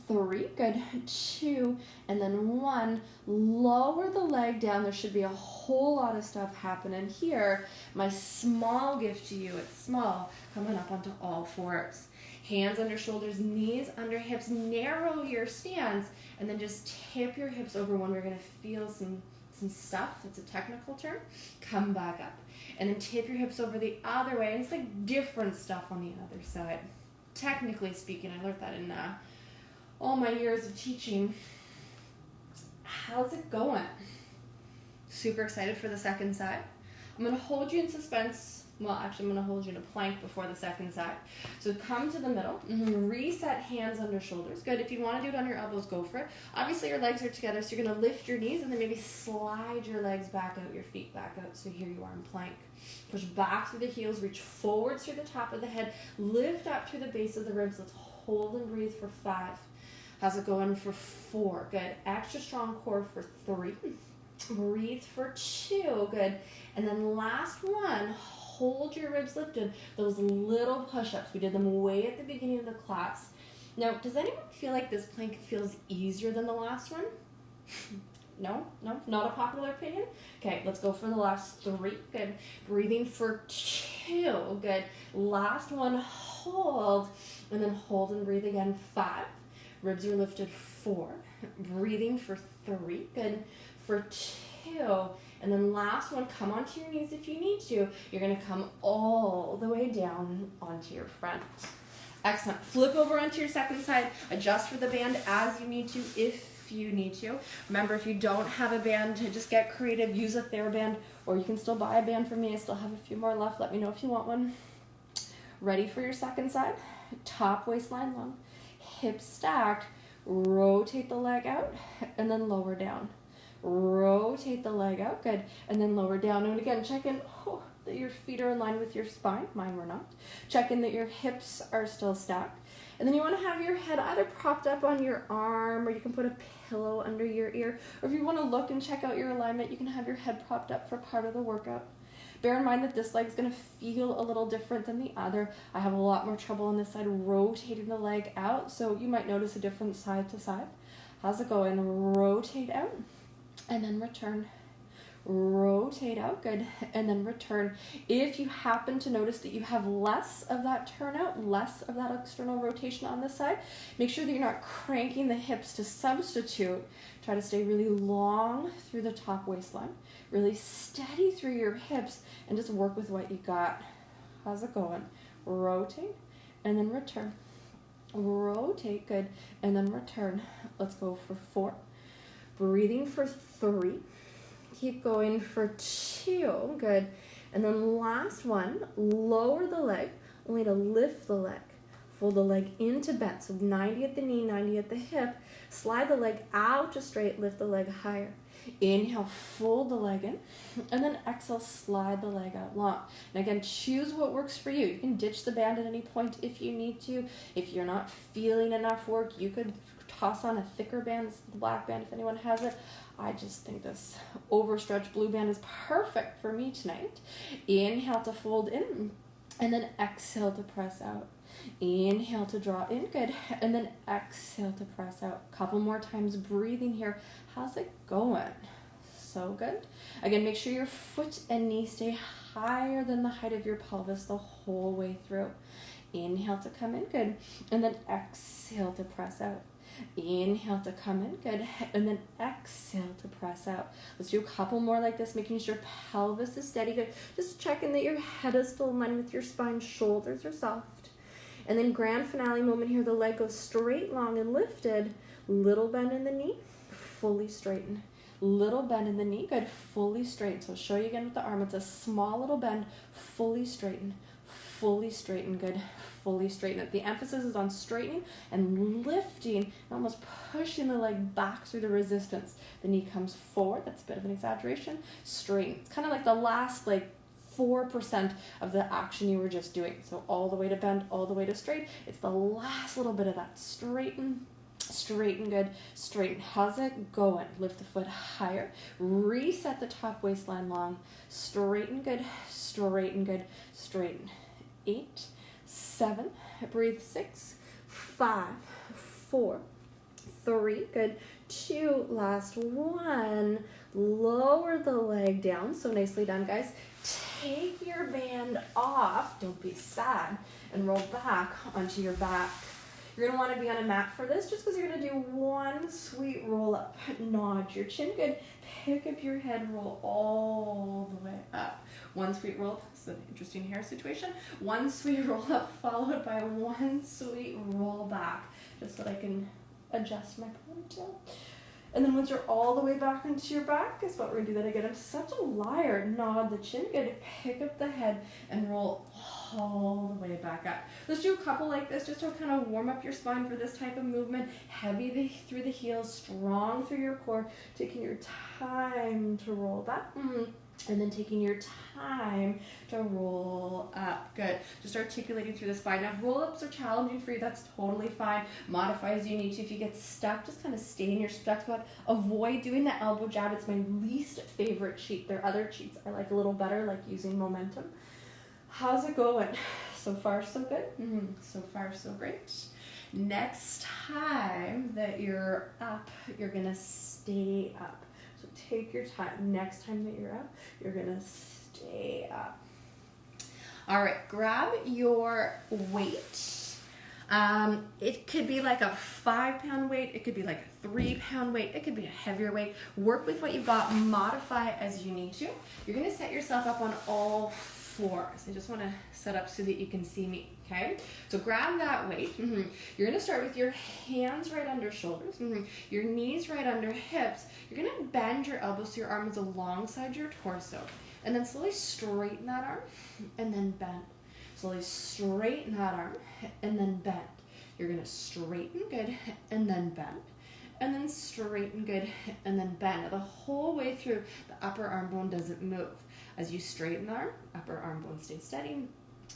3, good, 2, and then 1. Lower the leg down. There should be a whole lot of stuff happening here. My small gift to you, it's small, coming up onto all 4s. Hands under shoulders, knees under hips. Narrow your stance, and then just tip your hips over when we're going to feel some stuff. It's a technical term. Come back up. And then tip your hips over the other way. And it's like different stuff on the other side. Technically speaking, I learned that in all my years of teaching. How's it going? Super excited for the second side. I'm going to hold you in suspense. Well, actually, I'm going to hold you in a plank before the second side. So come to the middle. Reset hands under shoulders. Good. If you want to do it on your elbows, go for it. Obviously, your legs are together, so you're going to lift your knees and then maybe slide your legs back out, your feet back out. So here you are in plank. Push back through the heels. Reach forwards through the top of the head. Lift up through the base of the ribs. Let's hold and breathe for 5. How's it going for 4? Good. Extra strong core for 3. Breathe for 2. Good. And then last one. Hold your ribs lifted. Those little push-ups. We did them way at the beginning of the class. Now, does anyone feel like this plank feels easier than the last one? No? Not a popular opinion? Okay, let's go for the last 3. Good. Breathing for 2. Good. Last one, hold. And then hold and breathe again. 5. Ribs are lifted. 4. Breathing for 3. Good. For 2. And then last one, come onto your knees if you need to. You're going to come all the way down onto your front. Excellent. Flip over onto your second side. Adjust for the band as you need to if you need to. Remember, if you don't have a band, just get creative. Use a TheraBand, or you can still buy a band from me. I still have a few more left. Let me know if you want one. Ready for your second side? Top waistline long. Hips stacked. Rotate the leg out and then lower down. Rotate the leg out, good, and then lower down. And again, check in that your feet are in line with your spine. Mine were not. Check in that your hips are still stacked. And then you want to have your head either propped up on your arm, or you can put a pillow under your ear. Or if you want to look and check out your alignment, you can have your head propped up for part of the workout. Bear in mind that this leg is going to feel a little different than the other. I have a lot more trouble on this side rotating the leg out, so you might notice a different side to side. How's it going? Rotate out. And then return. Rotate out, good, and then return. If you happen to notice that you have less of that turnout, less of that external rotation on this side, make sure that you're not cranking the hips to substitute. Try to stay really long through the top waistline, really steady through your hips, and just work with what you got. How's it going? Rotate, and then return. Rotate, good, and then return. Let's go for 4. Breathing for 3. Keep going for 2. Good. And then last one, lower the leg, only to lift the leg. Fold the leg into bent. So 90 at the knee, 90 at the hip. Slide the leg out to straight, lift the leg higher. Inhale, fold the leg in. And then exhale, slide the leg out long. And again, choose what works for you. You can ditch the band at any point if you need to. If you're not feeling enough work, you could toss on a thicker band, the black band if anyone has it. I just think this overstretched blue band is perfect for me tonight. Inhale to fold in, and then exhale to press out. Inhale to draw in, good, and then exhale to press out. Couple more times breathing here. How's it going? So good. Again, make sure your foot and knee stay higher than the height of your pelvis the whole way through. Inhale to come in, good, and then exhale to press out. Inhale to come in, good, and then exhale to press out. Let's do a couple more like this, making sure pelvis is steady, good. Just checking that your head is still in line with your spine, shoulders are soft. And then grand finale moment here, the leg goes straight, long, and lifted. Little bend in the knee, fully straighten. Little bend in the knee, good, fully straighten. So I'll show you again with the arm. It's a small little bend, fully straighten, good, fully straighten it. The emphasis is on straightening and lifting, and almost pushing the leg back through the resistance. The knee comes forward. That's a bit of an exaggeration. Straighten. It's kind of like the last 4% of the action you were just doing. So all the way to bend, all the way to straight. It's the last little bit of that. Straighten, good, straighten. How's it going? Lift the foot higher. Reset the top waistline long. Straighten, good, straighten. 8, 7, breathe 6, 5, 4, 3, good, 2, last one. Lower the leg down. So nicely done, guys. Take your band off, don't be sad, and roll back onto your back. You're going to want to be on a mat for this, just because you're going to do one sweet roll up. Nod your chin, good. Pick up your head, roll all the way up. One sweet roll up. It's an interesting hair situation. One sweet roll up followed by one sweet roll back, just so that I can adjust my ponytail. And then once you're all the way back into your back, guess what? We're gonna do that again. I'm such a liar. Nod the chin. Good. Pick up the head and roll all the way back up. Let's do a couple like this just to kind of warm up your spine for this type of movement. Heavy through the heels, strong through your core, taking your time to roll back. And then taking your time to roll up. Good. Just articulating through the spine. Now, roll-ups are challenging for you. That's totally fine. Modify as you need to. If you get stuck, just kind of stay in your stuck spot. Avoid doing the elbow jab. It's my least favorite cheat. There are other cheats I like a little better, like using momentum. How's it going? So far, so good? So far, so great. Next time that you're up, you're going to stay up. So take your time. Next time that you're up, you're gonna stay up. All right, grab your weight. It could be like a 5-pound weight. It could be like a 3-pound weight. It could be a heavier weight. Work with what you've got. Modify as you need to. You're gonna set yourself up on all fours. I just wanna set up so that you can see me. Okay, so grab that weight. You're gonna start with your hands right under shoulders, your knees right under hips. You're gonna bend your elbows so your arm is alongside your torso. And then slowly straighten that arm and then bend. Slowly straighten that arm and then bend. You're gonna straighten, good, and then bend. And then straighten, good, and then bend. Now the whole way through, the upper arm bone doesn't move. As you straighten the arm, upper arm bone stays steady.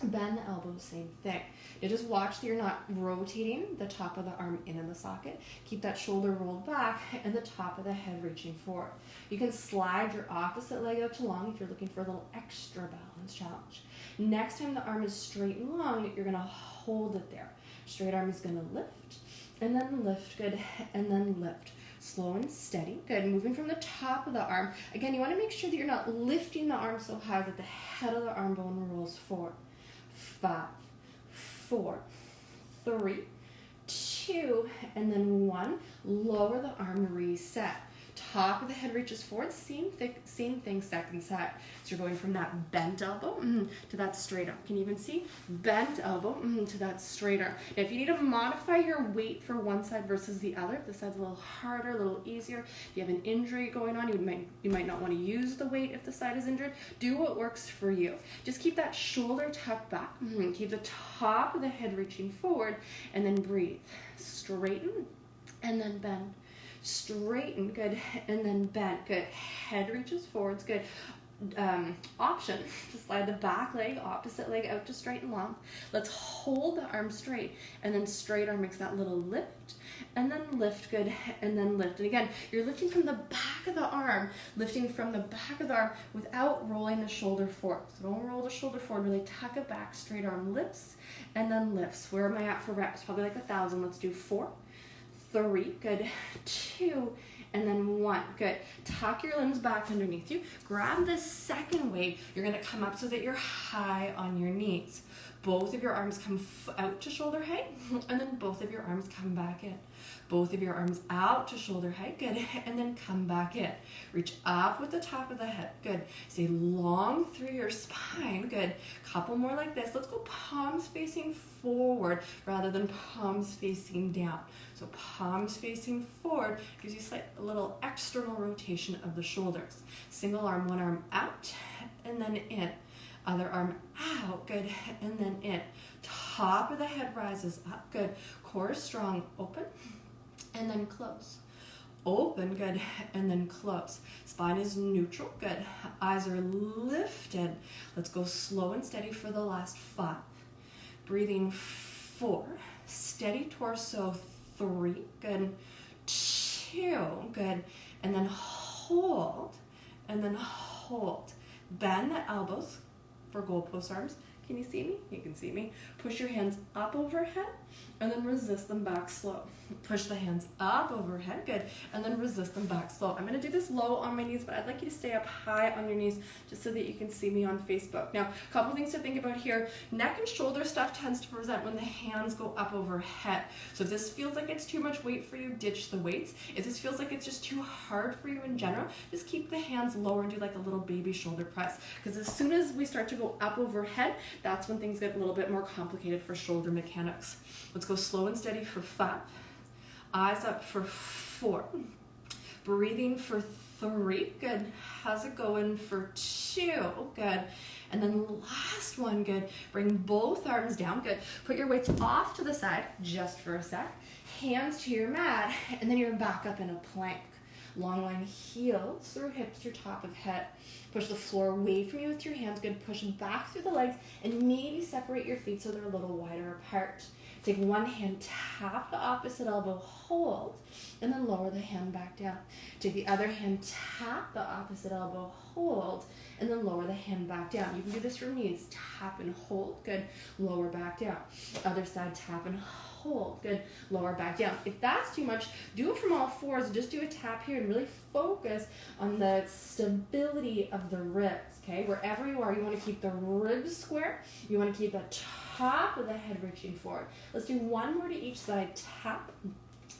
Bend the elbows, same thing. You just watch that you're not rotating the top of the arm in the socket. Keep that shoulder rolled back and the top of the head reaching forward. You can slide your opposite leg out to long if you're looking for a little extra balance challenge. Next time the arm is straight and long, you're gonna hold it there. Straight arm is gonna lift and then lift, good, and then lift. Slow and steady, good. Moving from the top of the arm. Again, you wanna make sure that you're not lifting the arm so high that the head of the arm bone rolls forward. 5, 4, 3, 2, and then 1. Lower the arm, reset. Top of the head reaches forward, same thing, second side. So you're going from that bent elbow to that straight arm. Can you even see? Bent elbow to that straight arm. Now, if you need to modify your weight for one side versus the other, if the side's a little harder, a little easier, if you have an injury going on, you might not want to use the weight if the side is injured. Do what works for you. Just keep that shoulder tucked back. Keep the top of the head reaching forward, and then breathe. Straighten, and then bend. Straighten, good, and then bend, good. Head reaches forwards, good. Option to slide the back leg, opposite leg out to straight and long. Let's hold the arm straight, and then straight arm makes that little lift, and then lift, good, and then lift. And again, you're lifting from the back of the arm, lifting from the back of the arm without rolling the shoulder forward. So don't roll the shoulder forward, really tuck it back, straight arm lifts, and then lifts. Where am I at for reps? Probably like 1,000. Let's do 4, 3, good, 2, and then 1, good. Tuck your limbs back underneath you. Grab the second weight. You're gonna come up so that you're high on your knees. Both of your arms come out to shoulder height, and then both of your arms come back in. Both of your arms out to shoulder height, good, and then come back in. Reach up with the top of the head, good. Stay long through your spine, good. Couple more like this. Let's go palms facing forward rather than palms facing down. So palms facing forward gives you a little external rotation of the shoulders. Single arm, one arm out, and then in. Other arm out, good, and then in. Top of the head rises up, good. Core is strong, open, and then close. Open, good, and then close. Spine is neutral, good. Eyes are lifted. Let's go slow and steady for the last 5. Breathing 4. Steady torso, 3, good. 2, good. And then hold, and then hold. Bend the elbows for goalpost arms. Can you see me? You can see me. Push your hands up overhead and then resist them back slow. Push the hands up overhead, good, and then resist them back slow. I'm gonna do this low on my knees, but I'd like you to stay up high on your knees just so that you can see me on Facebook. Now, a couple things to think about here. Neck and shoulder stuff tends to present when the hands go up overhead. So if this feels like it's too much weight for you, ditch the weights. If this feels like it's just too hard for you in general, just keep the hands lower and do like a little baby shoulder press. Because as soon as we start to go up overhead, that's when things get a little bit more complicated for shoulder mechanics. Let's go slow and steady for 5. Eyes up for 4. Breathing for 3, good. How's it going for 2, good. And then last one, good. Bring both arms down, good. Put your weights off to the side, just for a sec. Hands to your mat, and then you're back up in a plank. Long line heels through hips through top of head. Push the floor away from you with your hands, good. Push them back through the legs, and maybe separate your feet so they're a little wider apart. Take one hand, tap the opposite elbow, hold, and then lower the hand back down. Take the other hand, tap the opposite elbow, hold, and then lower the hand back down. You can do this for knees. Tap and hold, good. Lower back down. Other side, tap and hold, good. Lower back down. If that's too much, do it from all fours. Just do a tap here and really focus on the stability of the ribs, okay? Wherever you are, you want to keep the ribs square. You want to keep the top of the head reaching forward. Let's do one more to each side. Tap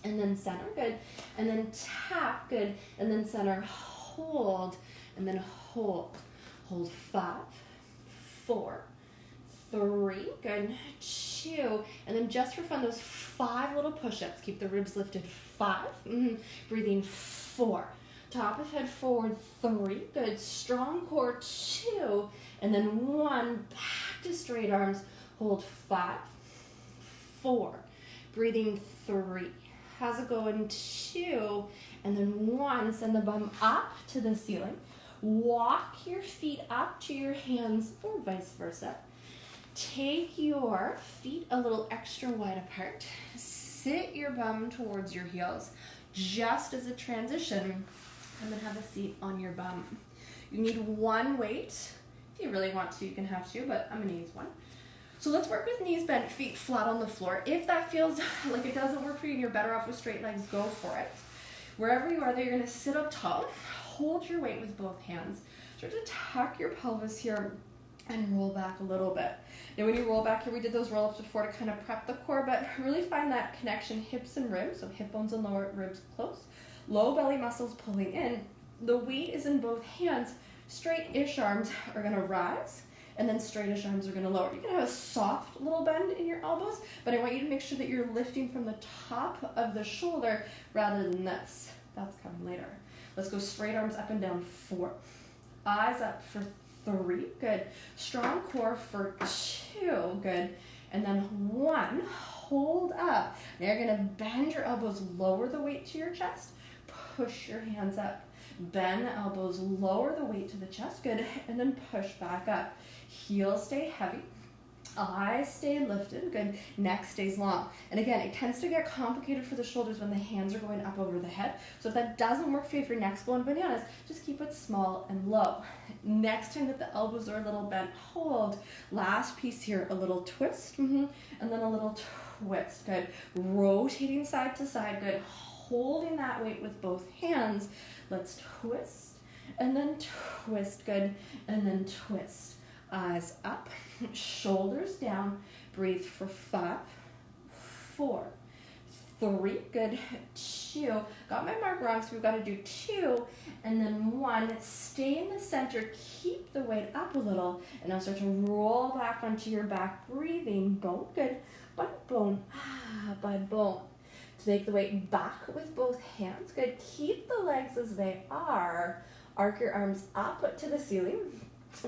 and then center, good. And then tap, good. And then center, hold, and then hold. Hold 5, 4, 3, good. 2, and then just for fun, those 5 little push-ups. Keep the ribs lifted. 5, breathing 4. Top of head forward, 3, good. Strong core, 2, and then 1. Back to straight arms. Hold 5, 4, breathing 3. How's it going? 2, and then 1. Send the bum up to the ceiling. Walk your feet up to your hands or vice versa. Take your feet a little extra wide apart. Sit your bum towards your heels. Just as a transition, and then have a seat on your bum. You need one weight. If you really want to, you can have 2, but I'm gonna use 1. So let's work with knees bent, feet flat on the floor. If that feels like it doesn't work for you and you're better off with straight legs, go for it. Wherever you are, you're gonna sit up tall. Hold your weight with both hands. Start to tuck your pelvis here and roll back a little bit. Now when you roll back here, we did those roll-ups before to kind of prep the core, but really find that connection hips and ribs, so hip bones and lower ribs close. Low belly muscles pulling in. The weight is in both hands. Straight-ish arms are gonna rise, and then straightish arms are gonna lower. You can have a soft little bend in your elbows, but I want you to make sure that you're lifting from the top of the shoulder rather than this. That's coming later. Let's go straight arms up and down. 4. Eyes up for 3. Good. Strong core for 2. Good. And then 1. Hold up. Now you're going to bend your elbows, lower the weight to your chest. Push your hands up. Bend the elbows, lower the weight to the chest. Good. And then push back up. Heels stay heavy. Eyes stay lifted, good. Neck stays long. And again, it tends to get complicated for the shoulders when the hands are going up over the head. So if that doesn't work for you, if your neck's going bananas, just keep it small and low. Next time that the elbows are a little bent, hold. Last piece here, a little twist, and then a little twist, good. Rotating side to side, good. Holding that weight with both hands. Let's twist, and then twist, good, and then twist. Eyes up, shoulders down. Breathe for 5, 4, 3, good. 2. Got my mark wrong, so we've got to do 2, and then 1. Stay in the center, keep the weight up a little, and now start to roll back onto your back, breathing, bone, good, butt bone, butt bone. Take the weight back with both hands, good. Keep the legs as they are. Arc your arms up to the ceiling.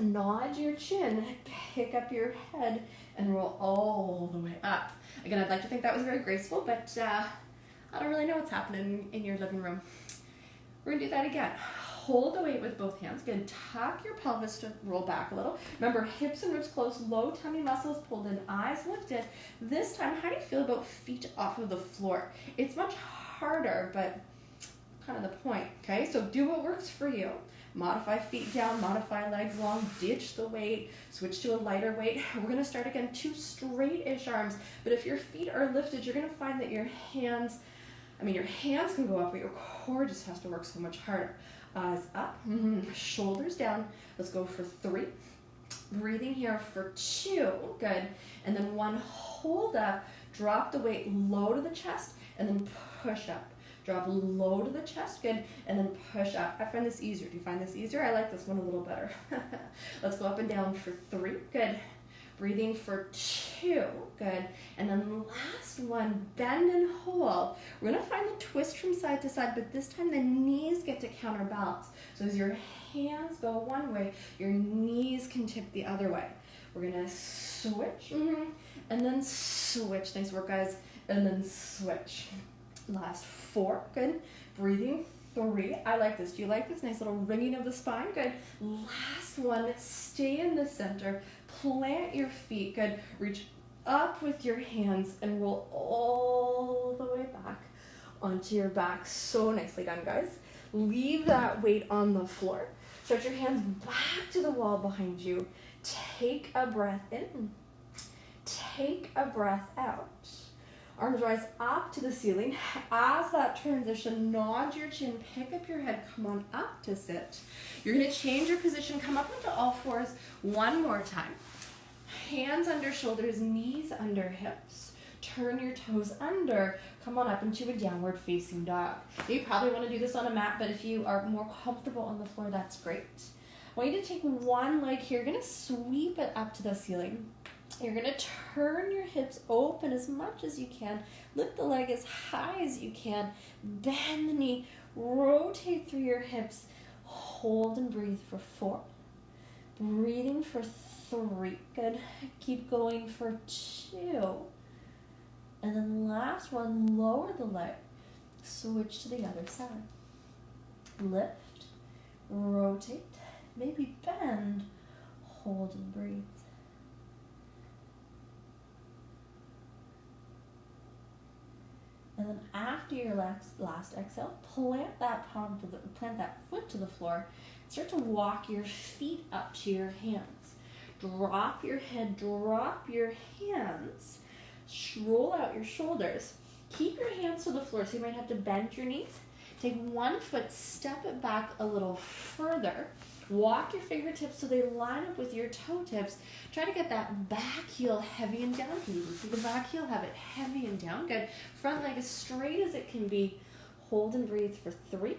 Nod your chin, pick up your head, and roll all the way up. Again, I'd like to think that was very graceful, but I don't really know what's happening in your living room. We're gonna do that again. Hold the weight with both hands. Good. Tuck your pelvis to roll back a little. Remember, hips and ribs close, low tummy muscles pulled in, eyes lifted. This time, how do you feel about feet off of the floor? It's much harder, but kind of the point, okay? So do what works for you. Modify feet down, modify legs long, ditch the weight, switch to a lighter weight. We're gonna start again, 2 straight-ish arms, but if your feet are lifted, you're gonna find that your hands can go up, but your core just has to work so much harder. Eyes up, shoulders down. Let's go for 3. Breathing here for 2, good. And then 1, hold up, drop the weight low to the chest, and then push up. Drop low to the chest, good, and then push up. I find this easier. Do you find this easier? I like this one a little better. Let's go up and down for 3, good. Breathing for 2, good. And then last one, bend and hold. We're gonna find the twist from side side to side, but this time the knees get to counterbalance. So as your hands go one way, your knees can tip the other way. We're gonna switch, and then switch. Nice work, guys. And then switch. Last 4, good. Breathing, 3. I like this. Do you like this? Nice little ringing of the spine, good. Last one, stay in the center. Plant your feet, good. Reach up with your hands and roll all the way back onto your back. So nicely done, guys. Leave that weight on the floor. Stretch your hands back to the wall behind you. Take a breath in. Take a breath out. Arms rise up to the ceiling. As that transition, nod your chin, pick up your head, come on up to sit. You're going to change your position, come up onto all fours one more time. Hands under shoulders, knees under hips. Turn your toes under. Come on up into a downward facing dog. You probably want to do this on a mat, but if you are more comfortable on the floor, that's great. I want you to take one leg here. You're going to sweep it up to the ceiling. You're going to turn your hips open as much as you can. Lift the leg as high as you can. Bend the knee. Rotate through your hips. Hold and breathe for 4. Breathing for 3. Good. Keep going for 2. And then last one, lower the leg. Switch to the other side. Lift. Rotate. Maybe bend. Hold and breathe. And then after your last exhale, plant that foot to the floor. Start to walk your feet up to your hands. Drop your head, drop your hands. Roll out your shoulders. Keep your hands to the floor, so you might have to bend your knees. Take one foot, step it back a little further. Walk your fingertips so they line up with your toe tips. Try to get that back heel heavy and down. Can you see the back heel? Have it heavy and down. Good. Front leg as straight as it can be. Hold and breathe for 3,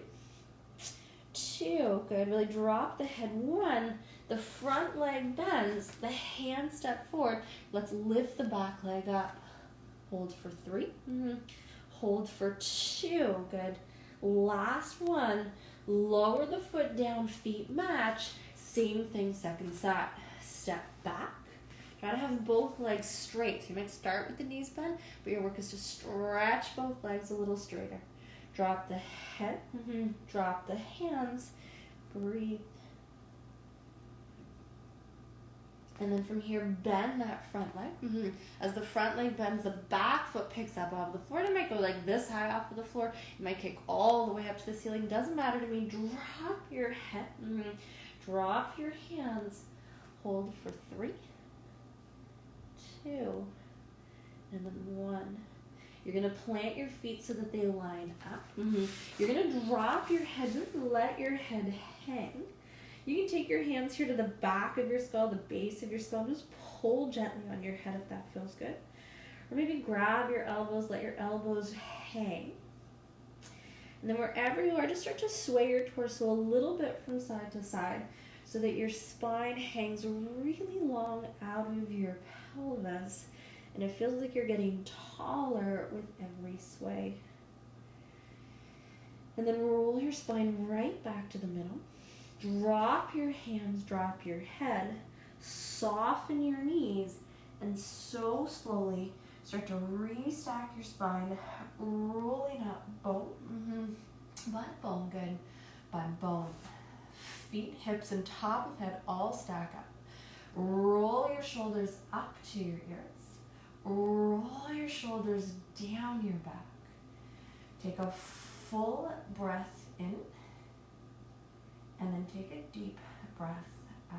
2. Good. Really drop the head. 1. The front leg bends. The hand step forward. Let's lift the back leg up. Hold for 3. Hold for 2. Good. Last one. Lower the foot down, feet match. Same thing, second side. Step back. Try to have both legs straight. So you might start with the knees bent, but your work is to stretch both legs a little straighter. Drop the head. Drop the hands. Breathe. And then from here, bend that front leg. As the front leg bends, the back foot picks up off the floor. It might go like this high off of the floor. You might kick all the way up to the ceiling. Doesn't matter to me. Drop your head. Drop your hands. Hold for 3, 2, and then 1. You're going to plant your feet so that they line up. You're going to drop your head. Let your head hang. You can take your hands here to the back of your skull, the base of your skull. Just pull gently on your head if that feels good. Or maybe grab your elbows, let your elbows hang. And then wherever you are, just start to sway your torso a little bit from side to side so that your spine hangs really long out of your pelvis. And it feels like you're getting taller with every sway. And then roll your spine right back to the middle. Drop your hands, drop your head, soften your knees, and so slowly start to restack your spine, rolling up bone by bone, good, by bone. Feet, hips, and top of head all stack up. Roll your shoulders up to your ears. Roll your shoulders down your back. Take a full breath in. And then take a deep breath out.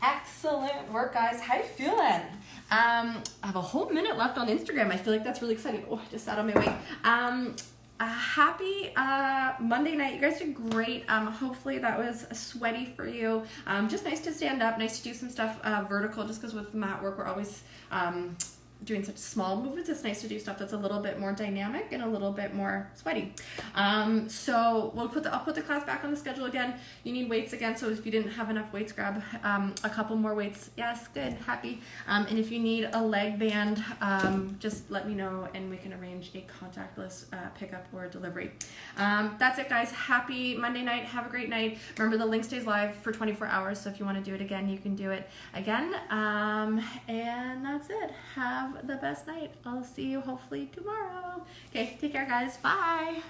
Excellent work, guys. How you feeling? I have a whole minute left on Instagram. I feel like that's really exciting. Oh, I just sat on my weight. Happy Monday night. You guys did great. Hopefully that was sweaty for you. Just nice to stand up. Nice to do some stuff vertical, just because with mat work, we're always doing such small movements, it's nice to do stuff that's a little bit more dynamic and a little bit more sweaty. So I'll put the class back on the schedule again. You need weights again, so if you didn't have enough weights, grab a couple more weights. Yes, good, happy. And if you need a leg band, just let me know and we can arrange a contactless pickup or delivery. That's it, guys. Happy Monday night. Have a great night. Remember, the link stays live for 24 hours, so if you want to do it again, you can do it again. And that's it. Have the best night. I'll see you hopefully tomorrow. Okay, take care, guys. Bye.